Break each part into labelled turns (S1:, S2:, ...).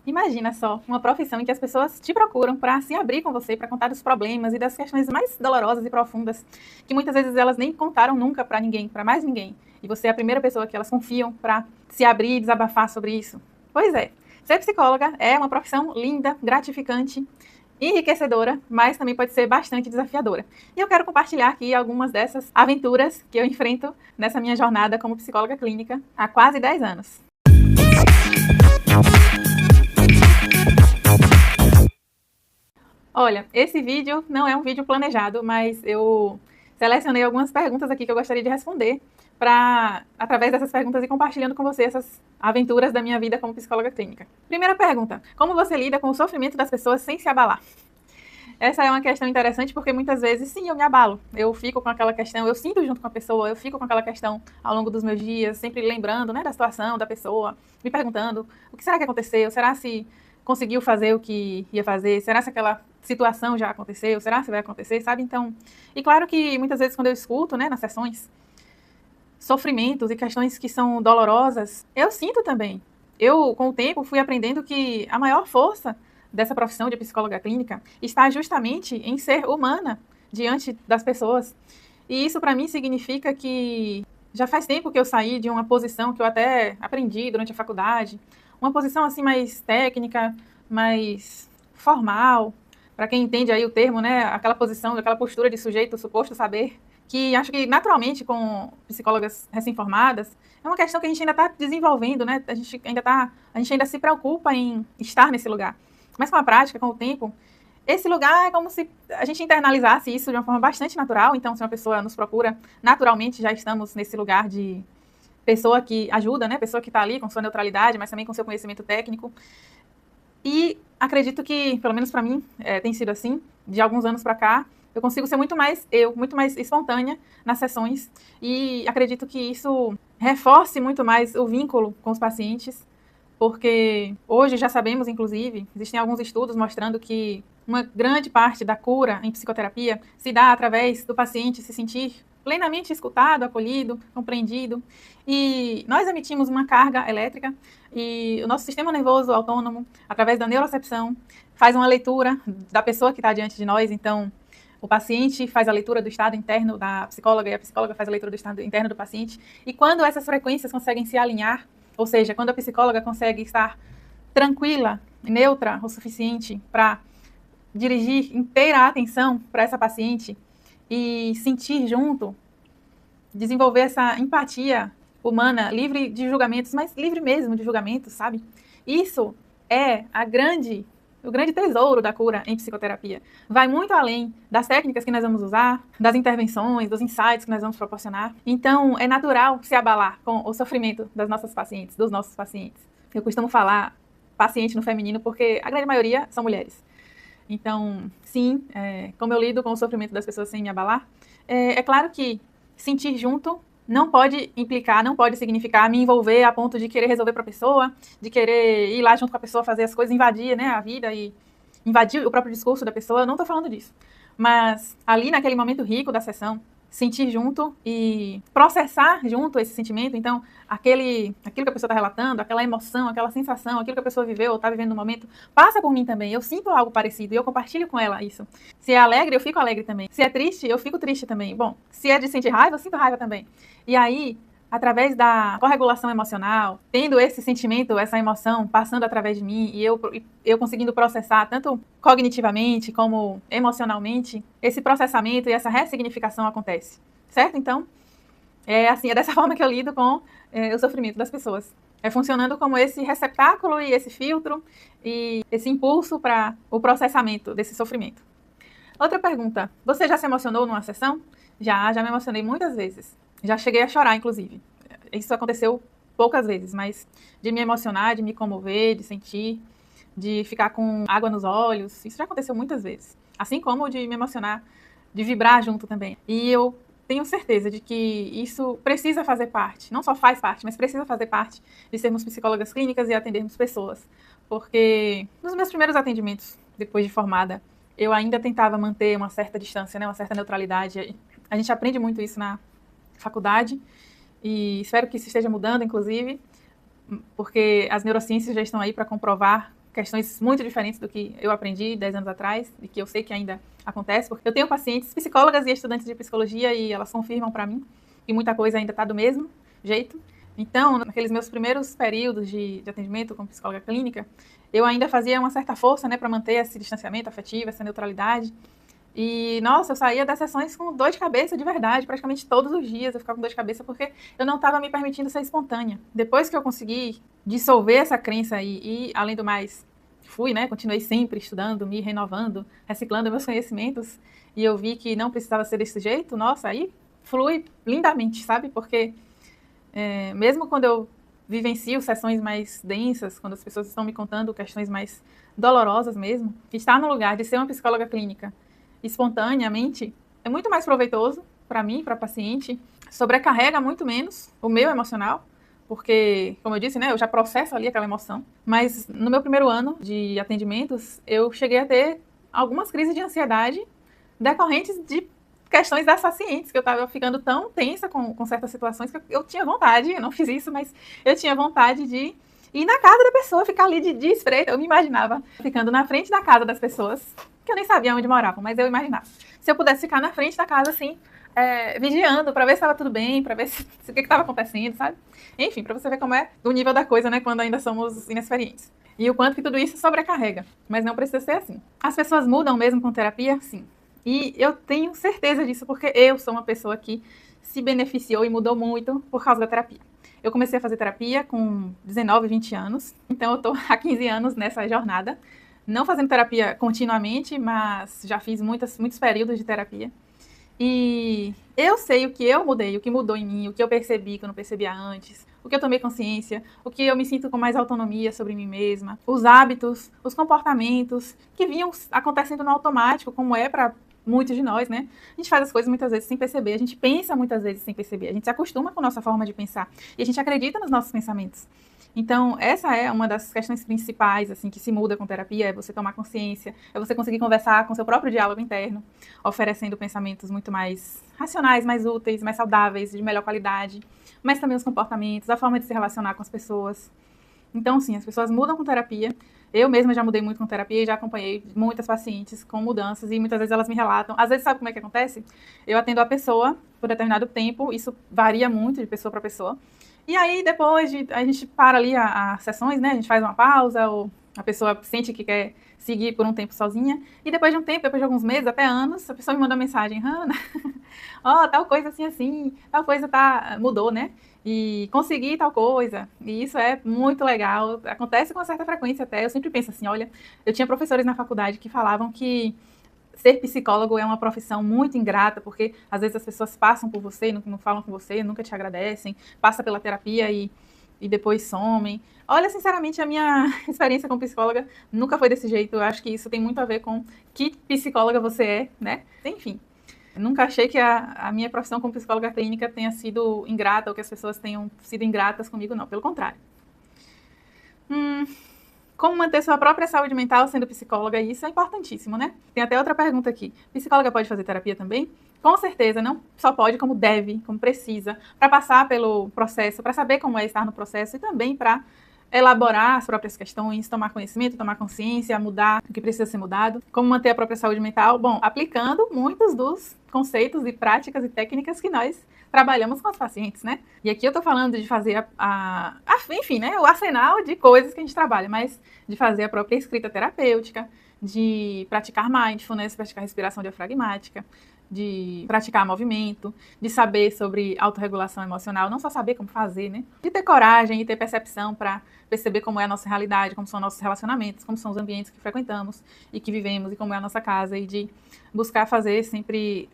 S1: Imagina só, uma profissão em que as pessoas te procuram para se abrir com você, para contar dos problemas e das questões mais dolorosas e profundas, que muitas vezes elas nem contaram nunca para ninguém, para mais ninguém. E você é a primeira pessoa que elas confiam para se abrir e desabafar sobre isso. Pois é, ser psicóloga é uma profissão linda, gratificante, enriquecedora, mas também pode ser bastante desafiadora. E eu quero compartilhar aqui algumas dessas aventuras que eu enfrento nessa minha jornada como psicóloga clínica há quase 10 anos. Olha, esse vídeo não é um vídeo planejado, mas eu selecionei algumas perguntas aqui que eu gostaria de responder para, através dessas perguntas, ir compartilhando com você essas aventuras da minha vida como psicóloga clínica. Primeira pergunta: como você lida com o sofrimento das pessoas sem se abalar? Essa é uma questão interessante porque muitas vezes, sim, eu me abalo. Eu fico com aquela questão, eu sinto junto com a pessoa, eu fico com aquela questão ao longo dos meus dias, sempre lembrando, né, da situação da pessoa, me perguntando o que será que aconteceu, será se conseguiu fazer o que ia fazer, será se aquela situação já aconteceu, será se vai acontecer, sabe? Então, e claro que muitas vezes quando eu escuto, né, nas sessões, sofrimentos e questões que são dolorosas, eu sinto também. Eu, com o tempo, fui aprendendo que a maior força dessa profissão de psicóloga clínica está justamente em ser humana diante das pessoas. E isso, para mim, significa que já faz tempo que eu saí de uma posição que eu até aprendi durante a faculdade, uma posição assim mais técnica, mais formal, para quem entende aí o termo, né, aquela posição, aquela postura de sujeito suposto saber, que acho que naturalmente com psicólogas recém-formadas, é uma questão que a gente ainda está desenvolvendo, né? A gente ainda se preocupa em estar nesse lugar. Mas com a prática, com o tempo, esse lugar é como se a gente internalizasse isso de uma forma bastante natural. Então, se uma pessoa nos procura, naturalmente já estamos nesse lugar de pessoa que ajuda, né? Pessoa que está ali com sua neutralidade, mas também com seu conhecimento técnico. E acredito que, pelo menos para mim, tem sido assim, de alguns anos para cá, eu consigo ser muito mais espontânea nas sessões e acredito que isso reforce muito mais o vínculo com os pacientes, porque hoje já sabemos, inclusive, existem alguns estudos mostrando que uma grande parte da cura em psicoterapia se dá através do paciente se sentir plenamente escutado, acolhido, compreendido. E nós emitimos uma carga elétrica e o nosso sistema nervoso autônomo, através da neurocepção, faz uma leitura da pessoa que está diante de nós. Então, o paciente faz a leitura do estado interno da psicóloga e a psicóloga faz a leitura do estado interno do paciente. E quando essas frequências conseguem se alinhar, ou seja, quando a psicóloga consegue estar tranquila, neutra o suficiente para dirigir inteira a atenção para essa paciente e sentir junto, desenvolver essa empatia humana, livre de julgamentos, mas livre mesmo de julgamentos, sabe? Isso é o grande tesouro da cura em psicoterapia. Vai muito além das técnicas que nós vamos usar, das intervenções, dos insights que nós vamos proporcionar. Então, é natural se abalar com o sofrimento das nossas pacientes, dos nossos pacientes. Eu costumo falar paciente no feminino porque a grande maioria são mulheres. Então, sim, como eu lido com o sofrimento das pessoas sem me abalar, é claro que sentir junto não pode implicar, não pode significar me envolver a ponto de querer resolver para a pessoa, de querer ir lá junto com a pessoa fazer as coisas, invadir, né, a vida e invadir o próprio discurso da pessoa. Eu não estou falando disso. Mas ali naquele momento rico da sessão, sentir junto e processar junto esse sentimento. Então, aquilo que a pessoa está relatando, aquela emoção, aquela sensação, aquilo que a pessoa viveu ou está vivendo no momento, passa por mim também. Eu sinto algo parecido e eu compartilho com ela isso. Se é alegre, eu fico alegre também. Se é triste, eu fico triste também. Bom, se é de sentir raiva, eu sinto raiva também. E aí, através da corregulação emocional, tendo esse sentimento, essa emoção passando através de mim e eu conseguindo processar tanto cognitivamente como emocionalmente, esse processamento e essa ressignificação acontece, certo? Então, é dessa forma que eu lido com o sofrimento das pessoas. É funcionando como esse receptáculo e esse filtro e esse impulso para o processamento desse sofrimento. Outra pergunta, você já se emocionou numa sessão? Já me emocionei muitas vezes. Já cheguei a chorar, inclusive. Isso aconteceu poucas vezes, mas de me emocionar, de me comover, de sentir, de ficar com água nos olhos, isso já aconteceu muitas vezes. Assim como de me emocionar, de vibrar junto também. E eu tenho certeza de que isso precisa fazer parte, não só faz parte, mas precisa fazer parte de sermos psicólogas clínicas e atendermos pessoas. Porque nos meus primeiros atendimentos, depois de formada, eu ainda tentava manter uma certa distância, né, uma certa neutralidade. A gente aprende muito isso na faculdade e espero que isso esteja mudando, inclusive, porque as neurociências já estão aí para comprovar questões muito diferentes do que eu aprendi 10 anos atrás e que eu sei que ainda acontece, porque eu tenho pacientes psicólogas e estudantes de psicologia e elas confirmam para mim que muita coisa ainda está do mesmo jeito. Então, naqueles meus primeiros períodos de atendimento como psicóloga clínica, eu ainda fazia uma certa força, né, para manter esse distanciamento afetivo, essa neutralidade. E, nossa, eu saía das sessões com dor de cabeça de verdade, praticamente todos os dias eu ficava com dor de cabeça porque eu não estava me permitindo ser espontânea. Depois que eu consegui dissolver essa crença e além do mais, fui, né, continuei sempre estudando, me renovando, reciclando meus conhecimentos, e eu vi que não precisava ser desse jeito, nossa, aí flui lindamente, sabe? Porque mesmo quando eu vivencio sessões mais densas, quando as pessoas estão me contando questões mais dolorosas mesmo, estar no lugar de ser uma psicóloga clínica espontaneamente é muito mais proveitoso para mim, para a paciente, sobrecarrega muito menos o meu emocional, porque, como eu disse, né, eu já processo ali aquela emoção, mas no meu primeiro ano de atendimentos, eu cheguei a ter algumas crises de ansiedade decorrentes de questões das pacientes, que eu estava ficando tão tensa com certas situações que eu tinha vontade, eu não fiz isso, mas eu tinha vontade de ir na casa da pessoa, ficar ali de espreita. Eu me imaginava ficando na frente da casa das pessoas, que eu nem sabia onde moravam, mas eu imaginava. Se eu pudesse ficar na frente da casa, assim, vigiando, para ver se estava tudo bem, para ver se o que estava acontecendo, sabe? Enfim, para você ver como é o nível da coisa, né, quando ainda somos inexperientes. E o quanto que tudo isso sobrecarrega. Mas não precisa ser assim. As pessoas mudam mesmo com terapia? Sim. E eu tenho certeza disso, porque eu sou uma pessoa que se beneficiou e mudou muito por causa da terapia. Eu comecei a fazer terapia com 19, 20 anos, então eu estou há 15 anos nessa jornada. Não fazendo terapia continuamente, mas já fiz muitos períodos de terapia. E eu sei o que eu mudei, o que mudou em mim, o que eu percebi que eu não percebia antes, o que eu tomei consciência, o que eu me sinto com mais autonomia sobre mim mesma, os hábitos, os comportamentos que vinham acontecendo no automático, como é para muitos de nós, né? A gente faz as coisas muitas vezes sem perceber, a gente pensa muitas vezes sem perceber, a gente se acostuma com a nossa forma de pensar e a gente acredita nos nossos pensamentos. Então, essa é uma das questões principais, assim, que se muda com terapia, é você tomar consciência, é você conseguir conversar com seu próprio diálogo interno, oferecendo pensamentos muito mais racionais, mais úteis, mais saudáveis, de melhor qualidade, mas também os comportamentos, a forma de se relacionar com as pessoas. Então, sim, as pessoas mudam com terapia. Eu mesma já mudei muito com terapia e já acompanhei muitas pacientes com mudanças e muitas vezes elas me relatam. Às vezes, sabe como é que acontece? Eu atendo a pessoa por determinado tempo, isso varia muito de pessoa para pessoa. E aí, depois, a gente para ali as sessões, né? A gente faz uma pausa, ou a pessoa sente que quer seguir por um tempo sozinha. E depois de um tempo, depois de alguns meses, até anos, a pessoa me manda uma mensagem: Hannah, ó, tal coisa assim, tal coisa mudou, né? E consegui tal coisa. E isso é muito legal. Acontece com uma certa frequência até. Eu sempre penso assim, olha, eu tinha professores na faculdade que falavam que ser psicólogo é uma profissão muito ingrata, porque às vezes as pessoas passam por você, não falam com você, nunca te agradecem, passa pela terapia e depois somem. Olha, sinceramente, a minha experiência como psicóloga nunca foi desse jeito. Eu acho que isso tem muito a ver com que psicóloga você é, né? Enfim, nunca achei que a minha profissão como psicóloga clínica tenha sido ingrata ou que as pessoas tenham sido ingratas comigo, não. Pelo contrário. Como manter sua própria saúde mental sendo psicóloga? Isso é importantíssimo, né? Tem até outra pergunta aqui. Psicóloga pode fazer terapia também? Com certeza, não só pode, como deve, como precisa, para passar pelo processo, para saber como é estar no processo e também para elaborar as próprias questões, tomar conhecimento, tomar consciência, mudar o que precisa ser mudado. Como manter a própria saúde mental? Bom, aplicando muitos dos conceitos e práticas e técnicas que nós trabalhamos com os pacientes, né? E aqui eu tô falando de fazer enfim, né, o arsenal de coisas que a gente trabalha, mas de fazer a própria escrita terapêutica, de praticar mindfulness, praticar respiração diafragmática, de praticar movimento, de saber sobre autorregulação emocional, não só saber como fazer, né? De ter coragem e ter percepção para perceber como é a nossa realidade, como são nossos relacionamentos, como são os ambientes que frequentamos e que vivemos e como é a nossa casa, e de buscar fazer sempre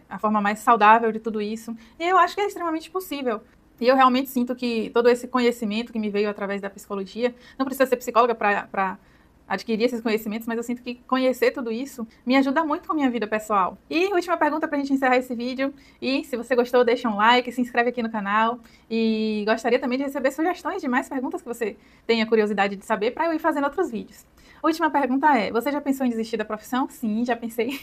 S1: a forma mais saudável de tudo isso. E eu acho que é extremamente possível. E eu realmente sinto que todo esse conhecimento que me veio através da psicologia, não precisa ser psicóloga para adquirir esses conhecimentos, mas eu sinto que conhecer tudo isso me ajuda muito com a minha vida pessoal. E última pergunta para a gente encerrar esse vídeo, e se você gostou, deixa um like, se inscreve aqui no canal, e gostaria também de receber sugestões de mais perguntas que você tenha curiosidade de saber para eu ir fazendo outros vídeos. Última pergunta é, você já pensou em desistir da profissão? Sim, já pensei.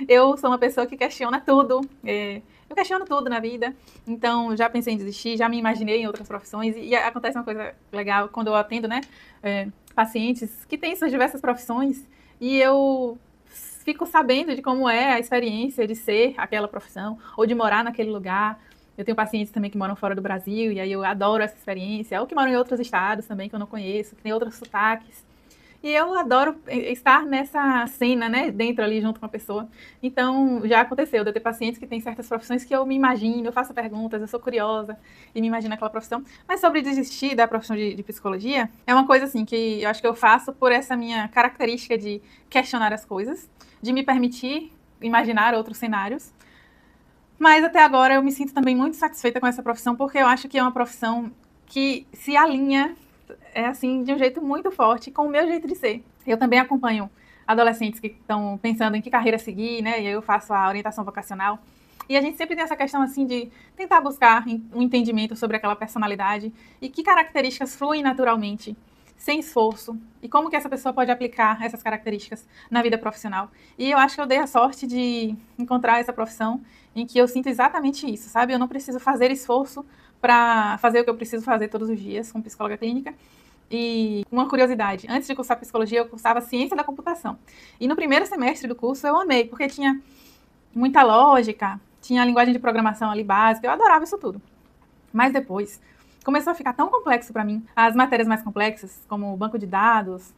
S1: Eu sou uma pessoa que questiona tudo. Eu questiono tudo na vida. Então, já pensei em desistir, já me imaginei em outras profissões. E acontece uma coisa legal quando eu atendo, né, pacientes que têm suas diversas profissões. E eu fico sabendo de como é a experiência de ser aquela profissão ou de morar naquele lugar. Eu tenho pacientes também que moram fora do Brasil e aí eu adoro essa experiência. Ou que moram em outros estados também que eu não conheço, que tem outros sotaques. E eu adoro estar nessa cena, né, dentro ali junto com a pessoa. Então, já aconteceu de eu ter pacientes que têm certas profissões que eu me imagino, eu faço perguntas, eu sou curiosa e me imagino naquela profissão. Mas sobre desistir da profissão de psicologia, é uma coisa assim que eu acho que eu faço por essa minha característica de questionar as coisas, de me permitir imaginar outros cenários. Mas até agora eu me sinto também muito satisfeita com essa profissão, porque eu acho que é uma profissão que se alinha assim, de um jeito muito forte com o meu jeito de ser. Eu também acompanho adolescentes que estão pensando em que carreira seguir, né? E eu faço a orientação vocacional. E a gente sempre tem essa questão, assim, de tentar buscar um entendimento sobre aquela personalidade e que características fluem naturalmente, sem esforço, e como que essa pessoa pode aplicar essas características na vida profissional. E eu acho que eu dei a sorte de encontrar essa profissão em que eu sinto exatamente isso, sabe? Eu não preciso fazer esforço para fazer o que eu preciso fazer todos os dias como psicóloga clínica. E uma curiosidade, antes de cursar psicologia, eu cursava ciência da computação. E no primeiro semestre do curso eu amei, porque tinha muita lógica, tinha a linguagem de programação ali básica, eu adorava isso tudo. Mas depois começou a ficar tão complexo para mim. As matérias mais complexas, como banco de dados,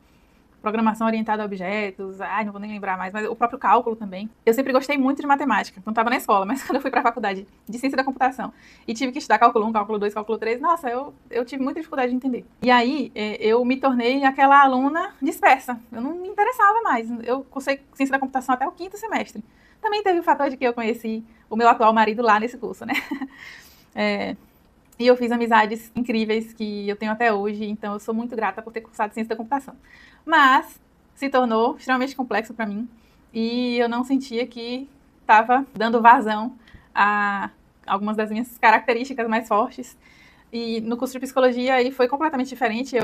S1: programação orientada a objetos, não vou nem lembrar mais, mas o próprio cálculo também. Eu sempre gostei muito de matemática, quando estava na escola, mas quando eu fui para a faculdade de ciência da computação e tive que estudar cálculo 1, cálculo 2, cálculo 3, nossa, eu tive muita dificuldade de entender. E aí eu me tornei aquela aluna dispersa, eu não me interessava mais. Eu cursei ciência da computação até o 5º semestre. Também teve o fator de que eu conheci o meu atual marido lá nesse curso, né? E eu fiz amizades incríveis que eu tenho até hoje, então eu sou muito grata por ter cursado ciência da computação. Mas se tornou extremamente complexo para mim e eu não sentia que estava dando vazão a algumas das minhas características mais fortes. E no curso de psicologia aí foi completamente diferente.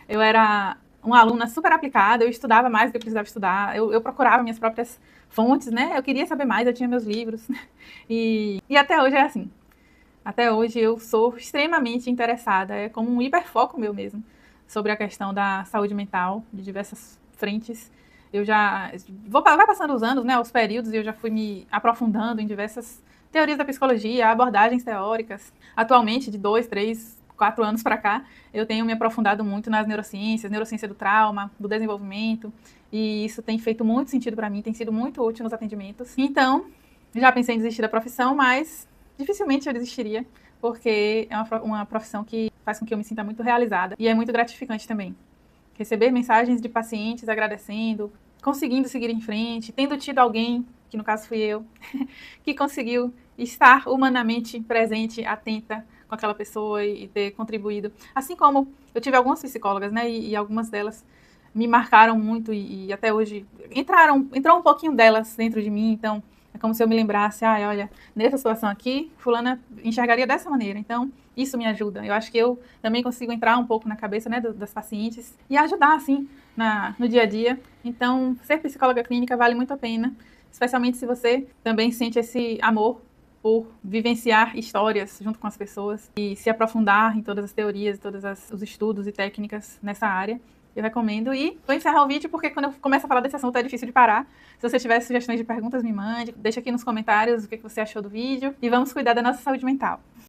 S1: Eu era uma aluna super aplicada, eu estudava mais do que eu precisava estudar, eu procurava minhas próprias fontes, né? Eu queria saber mais, eu tinha meus livros. E até hoje é assim. Até hoje eu sou extremamente interessada, é como um hiperfoco meu mesmo, sobre a questão da saúde mental, de diversas frentes. Eu já vai passando os anos, né, os períodos, e eu já fui me aprofundando em diversas teorias da psicologia, abordagens teóricas. Atualmente, de 2, 3, 4 anos para cá, eu tenho me aprofundado muito nas neurociências, neurociência do trauma, do desenvolvimento, e isso tem feito muito sentido para mim, tem sido muito útil nos atendimentos. Então, já pensei em desistir da profissão, mas dificilmente eu desistiria, porque é uma profissão que faz com que eu me sinta muito realizada e é muito gratificante também. Receber mensagens de pacientes agradecendo, conseguindo seguir em frente, tendo tido alguém, que no caso fui eu, que conseguiu estar humanamente presente, atenta com aquela pessoa e ter contribuído. Assim como eu tive algumas psicólogas, né, e algumas delas me marcaram muito e até hoje entrou um pouquinho delas dentro de mim, então é como se eu me lembrasse, olha, nessa situação aqui, fulana enxergaria dessa maneira. Então, isso me ajuda. Eu acho que eu também consigo entrar um pouco na cabeça, né, das pacientes e ajudar, assim, no dia a dia. Então, ser psicóloga clínica vale muito a pena, especialmente se você também sente esse amor por vivenciar histórias junto com as pessoas e se aprofundar em todas as teorias, todos os estudos e técnicas nessa área. Eu recomendo. E vou encerrar o vídeo porque quando eu começo a falar desse assunto é difícil de parar. Se você tiver sugestões de perguntas, me mande. Deixa aqui nos comentários o que você achou do vídeo. E vamos cuidar da nossa saúde mental.